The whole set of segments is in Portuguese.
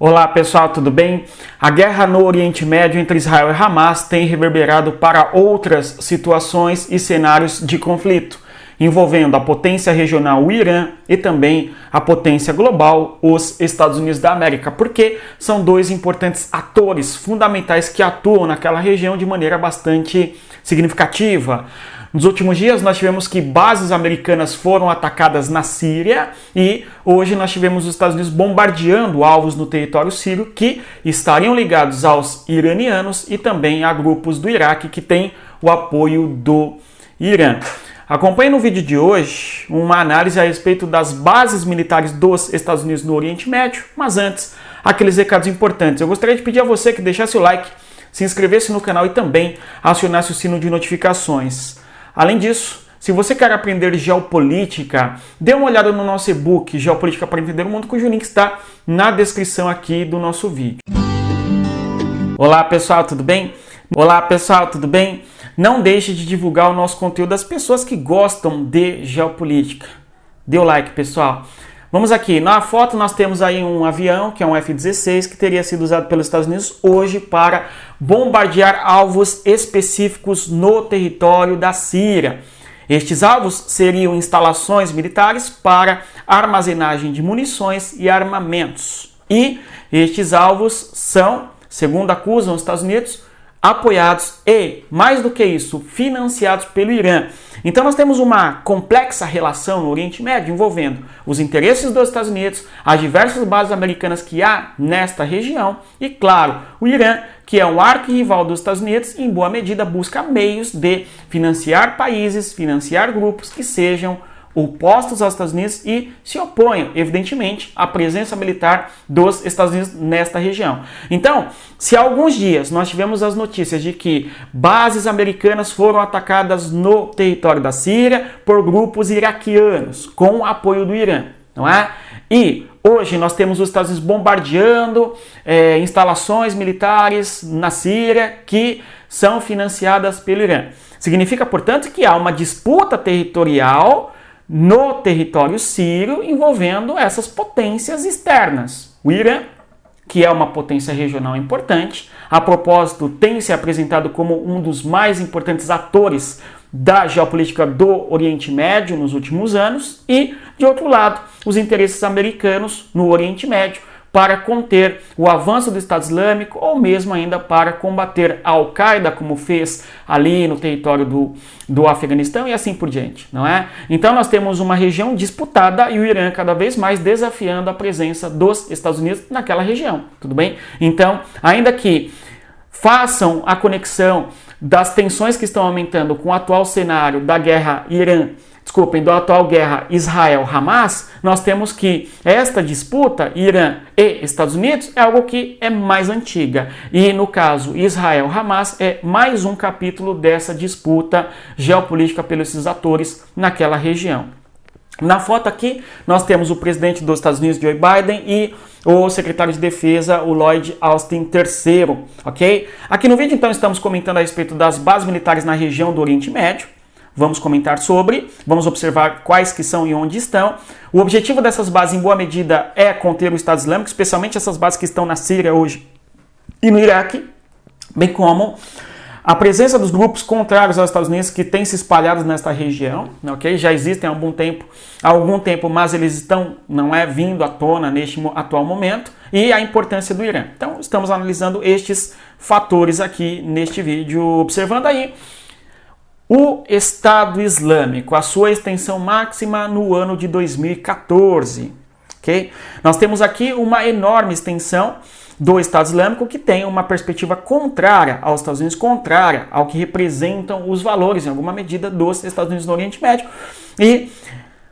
Olá pessoal, tudo bem? A guerra no Oriente Médio entre Israel e Hamas tem reverberado para outras situações e cenários de conflito, envolvendo a potência regional, o Irã, e também a potência global, os Estados Unidos da América, porque são dois importantes atores fundamentais que atuam naquela região de maneira bastante significativa. Nos últimos dias nós tivemos que bases americanas foram atacadas na Síria e hoje nós tivemos os Estados Unidos bombardeando alvos no território sírio que estariam ligados aos iranianos e também a grupos do Iraque que têm o apoio do Irã. Acompanhe no vídeo de hoje uma análise a respeito das bases militares dos Estados Unidos no Oriente Médio, mas antes, aqueles recados importantes. Eu gostaria de pedir a você que deixasse o like, se inscrevesse no canal e também acionasse o sino de notificações. Além disso, se você quer aprender geopolítica, dê uma olhada no nosso e-book Geopolítica para Entender o Mundo, cujo link está na descrição aqui do nosso vídeo. Olá pessoal, tudo bem? Olá pessoal, tudo bem? Não deixe de divulgar o nosso conteúdo às pessoas que gostam de geopolítica. Dê o like, pessoal. Vamos aqui, na foto nós temos aí um avião, que é um F-16, que teria sido usado pelos Estados Unidos hoje para bombardear alvos específicos no território da Síria. Estes alvos seriam instalações militares para armazenagem de munições e armamentos. E estes alvos são, segundo acusam os Estados Unidos, apoiados e, mais do que isso, financiados pelo Irã. Então nós temos uma complexa relação no Oriente Médio envolvendo os interesses dos Estados Unidos, as diversas bases americanas que há nesta região e, claro, o Irã, que é um arquirrival dos Estados Unidos, em boa medida busca meios de financiar países, financiar grupos que sejam opostos aos Estados Unidos e se oponham, evidentemente, à presença militar dos Estados Unidos nesta região. Então, se há alguns dias nós tivemos as notícias de que bases americanas foram atacadas no território da Síria por grupos iraquianos, com apoio do Irã, não é? E hoje nós temos os Estados Unidos bombardeando instalações militares na Síria que são financiadas pelo Irã. Significa, portanto, que há uma disputa territorial no território sírio envolvendo essas potências externas. O Irã, que é uma potência regional importante, a propósito tem se apresentado como um dos mais importantes atores da geopolítica do Oriente Médio nos últimos anos, e, de outro lado, os interesses americanos no Oriente Médio para conter o avanço do Estado Islâmico ou mesmo ainda para combater a Al-Qaeda, como fez ali no território do Afeganistão e assim por diante, não é? Então nós temos uma região disputada e o Irã cada vez mais desafiando a presença dos Estados Unidos naquela região, tudo bem? Então, ainda que façam a conexão das tensões que estão aumentando com o atual cenário da guerra da atual guerra Israel-Hamas, nós temos que esta disputa, Irã e Estados Unidos, é algo que é mais antiga. E no caso Israel-Hamas é mais um capítulo dessa disputa geopolítica pelos esses atores naquela região. Na foto aqui nós temos o presidente dos Estados Unidos, Joe Biden, e o secretário de defesa, o Lloyd Austin III, ok? Aqui no vídeo então estamos comentando a respeito das bases militares na região do Oriente Médio. Vamos comentar sobre, vamos observar quais que são e onde estão. O objetivo dessas bases, em boa medida, é conter o Estado Islâmico, especialmente essas bases que estão na Síria hoje e no Iraque, bem como a presença dos grupos contrários aos Estados Unidos que têm se espalhado nesta região, ok? Já existem há algum tempo, mas eles estão, vindo à tona neste atual momento, e a importância do Irã. Então, estamos analisando estes fatores aqui neste vídeo, observando aí o Estado Islâmico, a sua extensão máxima no ano de 2014. Okay? Nós temos aqui uma enorme extensão do Estado Islâmico que tem uma perspectiva contrária aos Estados Unidos, contrária ao que representam os valores, em alguma medida, dos Estados Unidos no Oriente Médio. E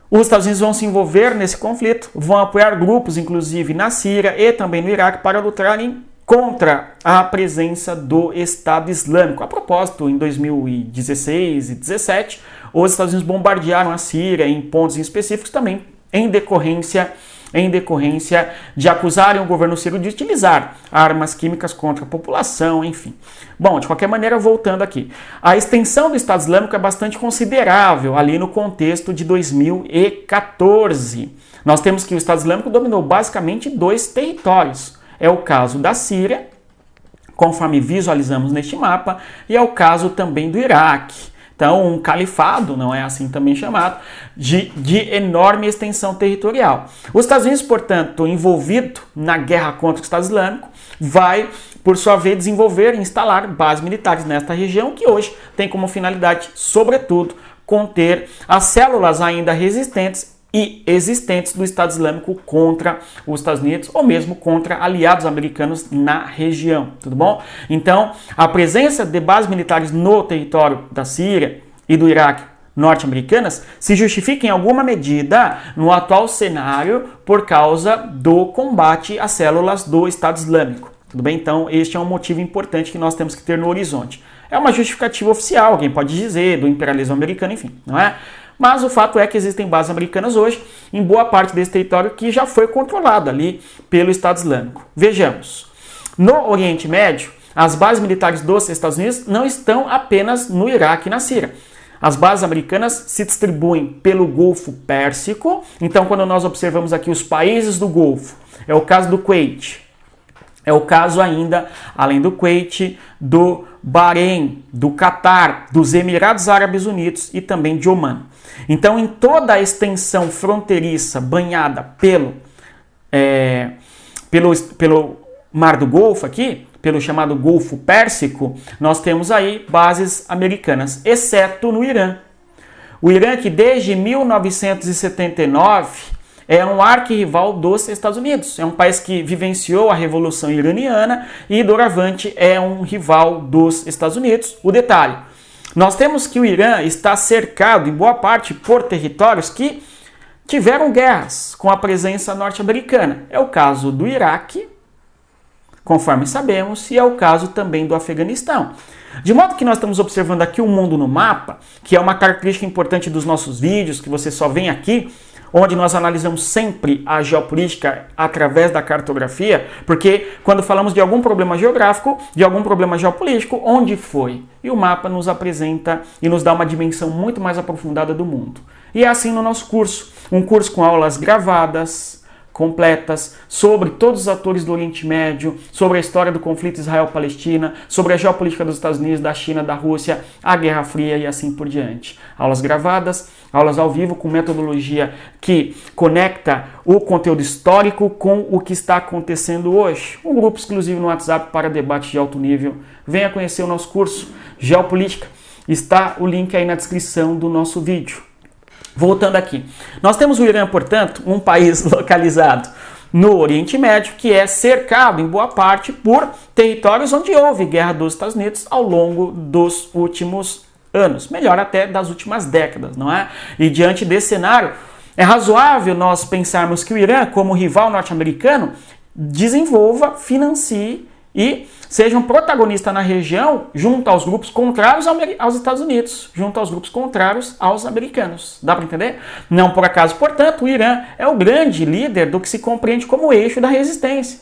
os Estados Unidos vão se envolver nesse conflito, vão apoiar grupos, inclusive na Síria e também no Iraque, para lutarem contra a presença do Estado Islâmico. A propósito, em 2016 e 2017, os Estados Unidos bombardearam a Síria em pontos específicos também em decorrência de acusarem o governo sírio de utilizar armas químicas contra a população, enfim. Bom, de qualquer maneira, voltando aqui. A extensão do Estado Islâmico é bastante considerável ali no contexto de 2014. Nós temos que o Estado Islâmico dominou basicamente 2 territórios. É o caso da Síria, conforme visualizamos neste mapa, e é o caso também do Iraque. Então, um califado, não é assim também chamado, de enorme extensão territorial. Os Estados Unidos, portanto, envolvido na guerra contra o Estado Islâmico, vai, por sua vez, desenvolver e instalar bases militares nesta região, que hoje tem como finalidade, sobretudo, conter as células ainda resistentes e existentes do Estado Islâmico contra os Estados Unidos ou mesmo contra aliados americanos na região, tudo bom? Então, a presença de bases militares no território da Síria e do Iraque norte-americanas se justifica em alguma medida no atual cenário por causa do combate às células do Estado Islâmico, tudo bem? Então, este é um motivo importante que nós temos que ter no horizonte. É uma justificativa oficial, alguém pode dizer, do imperialismo americano, enfim, não é? Mas o fato é que existem bases americanas hoje em boa parte desse território que já foi controlado ali pelo Estado Islâmico. Vejamos, no Oriente Médio, as bases militares dos Estados Unidos não estão apenas no Iraque e na Síria. As bases americanas se distribuem pelo Golfo Pérsico. Então, quando nós observamos aqui os países do Golfo, é o caso do Kuwait, é o caso ainda, além do Kuwait, do Bahrein, do Catar, dos Emirados Árabes Unidos e também de Omã. Então, em toda a extensão fronteiriça banhada pelo Mar do Golfo aqui, pelo chamado Golfo Pérsico, nós temos aí bases americanas, exceto no Irã. O Irã, que desde 1979 é um arquirrival dos Estados Unidos. É um país que vivenciou a Revolução Iraniana e, doravante, é um rival dos Estados Unidos. O detalhe, nós temos que o Irã está cercado, em boa parte, por territórios que tiveram guerras com a presença norte-americana. É o caso do Iraque, conforme sabemos, e é o caso também do Afeganistão. De modo que nós estamos observando aqui o mundo no mapa, que é uma característica importante dos nossos vídeos, que você só vê aqui, onde nós analisamos sempre a geopolítica através da cartografia, porque quando falamos de algum problema geográfico, de algum problema geopolítico, onde foi? E o mapa nos apresenta e nos dá uma dimensão muito mais aprofundada do mundo. E é assim no nosso curso, um curso com aulas gravadas, completas, sobre todos os atores do Oriente Médio, sobre a história do conflito Israel-Palestina, sobre a geopolítica dos Estados Unidos, da China, da Rússia, a Guerra Fria e assim por diante. Aulas gravadas, aulas ao vivo com metodologia que conecta o conteúdo histórico com o que está acontecendo hoje. Um grupo exclusivo no WhatsApp para debate de alto nível. Venha conhecer o nosso curso Geopolítica. Está o link aí na descrição do nosso vídeo. Voltando aqui, nós temos o Irã, portanto, um país localizado no Oriente Médio, que é cercado em boa parte por territórios onde houve guerra dos Estados Unidos ao longo dos últimos anos, melhor até das últimas décadas, não é? E diante desse cenário, é razoável nós pensarmos que o Irã, como rival norte-americano, desenvolva, financie e seja um protagonista na região junto aos grupos contrários aos Estados Unidos, junto aos grupos contrários aos americanos. Dá para entender? Não por acaso, portanto, o Irã é o grande líder do que se compreende como o eixo da resistência.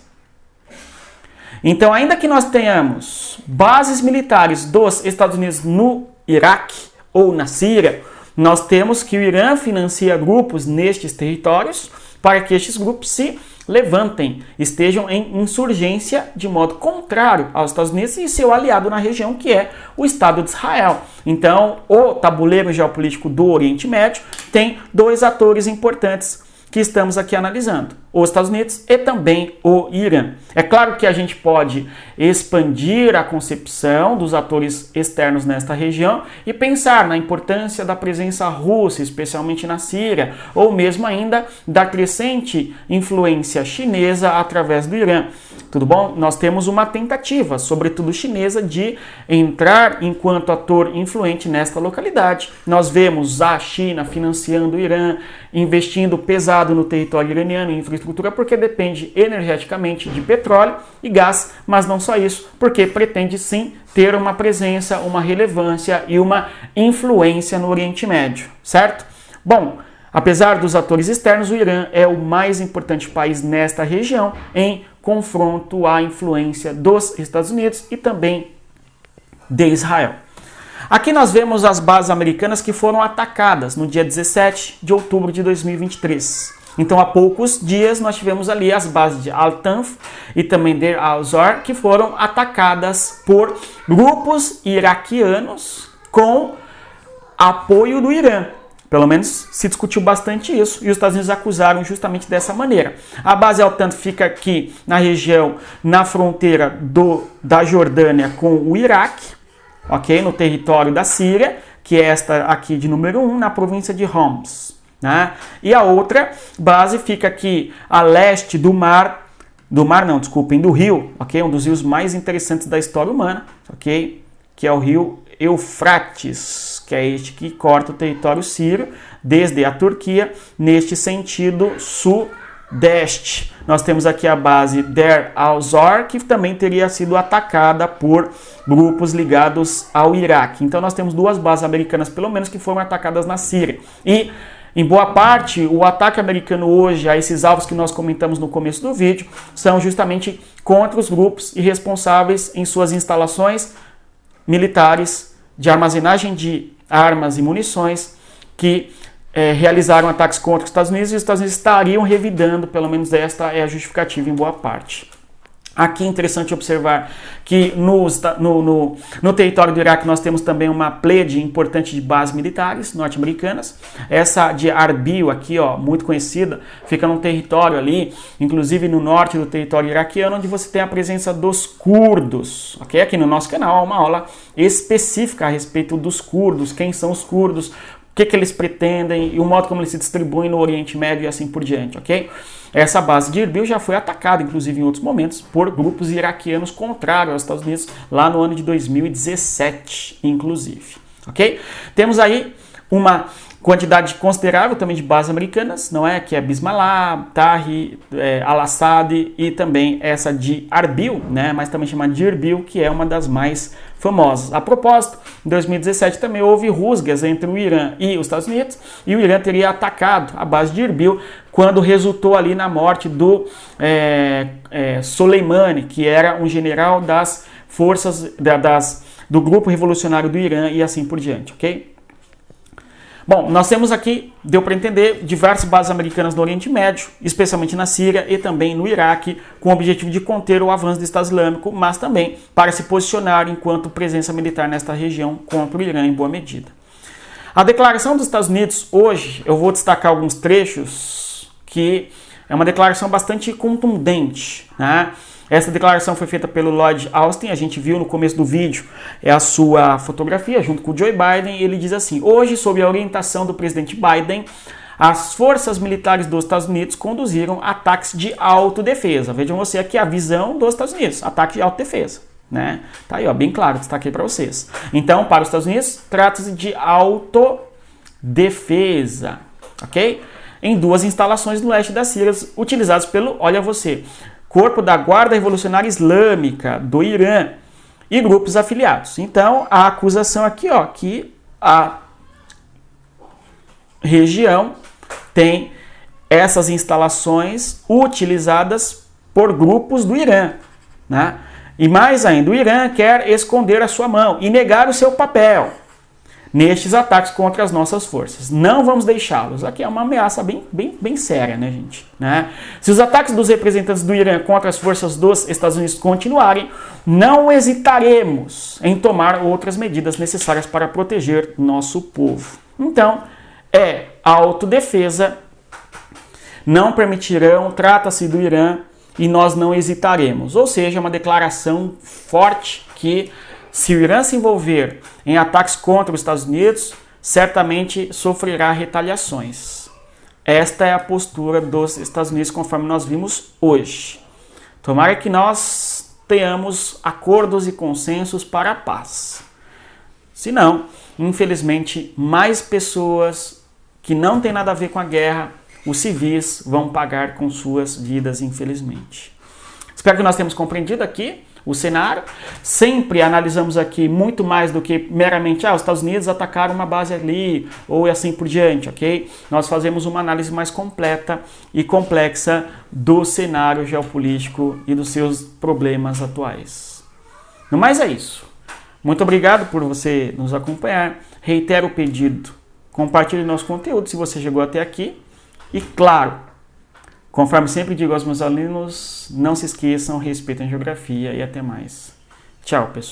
Então, ainda que nós tenhamos bases militares dos Estados Unidos no Iraque ou na Síria, nós temos que o Irã financia grupos nestes territórios para que estes grupos se levantem, estejam em insurgência de modo contrário aos Estados Unidos e seu aliado na região, que é o Estado de Israel. Então, o tabuleiro geopolítico do Oriente Médio tem dois atores importantes que estamos aqui analisando, os Estados Unidos e também o Irã. É claro que a gente pode expandir a concepção dos atores externos nesta região e pensar na importância da presença russa, especialmente na Síria, ou mesmo ainda da crescente influência chinesa através do Irã. Tudo bom? Nós temos uma tentativa, sobretudo chinesa, de entrar enquanto ator influente nesta localidade. Nós vemos a China financiando o Irã, investindo pesado no território iraniano em infraestrutura, porque depende energeticamente de petróleo e gás, mas não só isso, porque pretende sim ter uma presença, uma relevância e uma influência no Oriente Médio, certo? Bom, apesar dos atores externos, o Irã é o mais importante país nesta região em confronto à influência dos Estados Unidos e também de Israel. Aqui nós vemos as bases americanas que foram atacadas no dia 17 de outubro de 2023. Então, há poucos dias, nós tivemos ali as bases de Al-Tanf e também Deir al-Zor, que foram atacadas por grupos iraquianos com apoio do Irã. Pelo menos se discutiu bastante isso, e os Estados Unidos acusaram justamente dessa maneira. A base Al-Tanf fica aqui na região, na fronteira da Jordânia com o Iraque, ok? No território da Síria, que é esta aqui de número 1, na província de Homs. Né? E a outra base fica aqui a leste do rio, ok? Um dos rios mais interessantes da história humana, ok? Que é o rio Eufrates, que é este que corta o território sírio desde a Turquia neste sentido sudeste. Nós temos aqui a base Deir al-Zor, que também teria sido atacada por grupos ligados ao Iraque. Então nós temos duas bases americanas, pelo menos, que foram atacadas na Síria. E em boa parte, o ataque americano hoje a esses alvos que nós comentamos no começo do vídeo são justamente contra os grupos irresponsáveis em suas instalações militares de armazenagem de armas e munições que realizaram ataques contra os Estados Unidos, e os Estados Unidos estariam revidando, pelo menos esta é a justificativa em boa parte. Aqui é interessante observar que no território do Iraque nós temos também uma plede importante de bases militares norte-americanas. Essa de Arbil aqui, ó, muito conhecida, fica num território ali, inclusive no norte do território iraquiano, onde você tem a presença dos curdos. Ok? Aqui no nosso canal há uma aula específica a respeito dos curdos, quem são os curdos, o que eles pretendem e o modo como eles se distribuem no Oriente Médio e assim por diante, ok? Essa base de Erbil já foi atacada, inclusive em outros momentos, por grupos iraquianos contrários aos Estados Unidos, lá no ano de 2017, inclusive, ok? Temos aí uma quantidade considerável também de bases americanas, não é? Que é Bismillah, Tahrir, Al-Assad e também essa de Arbil, né? Mas também chamada de Erbil, que é uma das mais famosas. A propósito, em 2017 também houve rusgas entre o Irã e os Estados Unidos, e o Irã teria atacado a base de Erbil quando resultou ali na morte do Soleimani, que era um general das forças do grupo revolucionário do Irã e assim por diante, ok? Bom, nós temos aqui, deu para entender, diversas bases americanas no Oriente Médio, especialmente na Síria e também no Iraque, com o objetivo de conter o avanço do Estado Islâmico, mas também para se posicionar enquanto presença militar nesta região contra o Irã em boa medida. A declaração dos Estados Unidos hoje, eu vou destacar alguns trechos que é uma declaração bastante contundente, né? Essa declaração foi feita pelo Lloyd Austin, a gente viu no começo do vídeo, é a sua fotografia junto com o Joe Biden, e ele diz assim: hoje, sob a orientação do presidente Biden, as forças militares dos Estados Unidos conduziram ataques de autodefesa. Vejam você aqui a visão dos Estados Unidos, ataque de autodefesa, né? Tá aí, ó, bem claro, destaquei para vocês. Então, para os Estados Unidos, trata-se de autodefesa, ok? Em duas instalações no leste da Síria, utilizadas pelo, olha você, Corpo da Guarda Revolucionária Islâmica do Irã e grupos afiliados. Então, a acusação aqui, ó, que a região tem essas instalações utilizadas por grupos do Irã, né? E mais ainda, o Irã quer esconder a sua mão e negar o seu papel nestes ataques contra as nossas forças. Não vamos deixá-los. Aqui é uma ameaça bem séria, né, gente? Né? Se os ataques dos representantes do Irã contra as forças dos Estados Unidos continuarem, não hesitaremos em tomar outras medidas necessárias para proteger nosso povo. Então, é autodefesa, não permitirão, trata-se do Irã e nós não hesitaremos. Ou seja, uma declaração forte que, se o Irã se envolver em ataques contra os Estados Unidos, certamente sofrerá retaliações. Esta é a postura dos Estados Unidos, conforme nós vimos hoje. Tomara que nós tenhamos acordos e consensos para a paz. Se não, infelizmente, mais pessoas que não têm nada a ver com a guerra, os civis, vão pagar com suas vidas, infelizmente. Espero que nós tenhamos compreendido aqui o cenário. Sempre analisamos aqui muito mais do que meramente os Estados Unidos atacaram uma base ali ou assim por diante, ok? Nós fazemos uma análise mais completa e complexa do cenário geopolítico e dos seus problemas atuais. No mais é isso. Muito obrigado por você nos acompanhar. Reitero o pedido. Compartilhe nosso conteúdo se você chegou até aqui. E claro, Conforme sempre digo aos meus alunos, não se esqueçam, respeitem a geografia e até mais. Tchau, pessoal.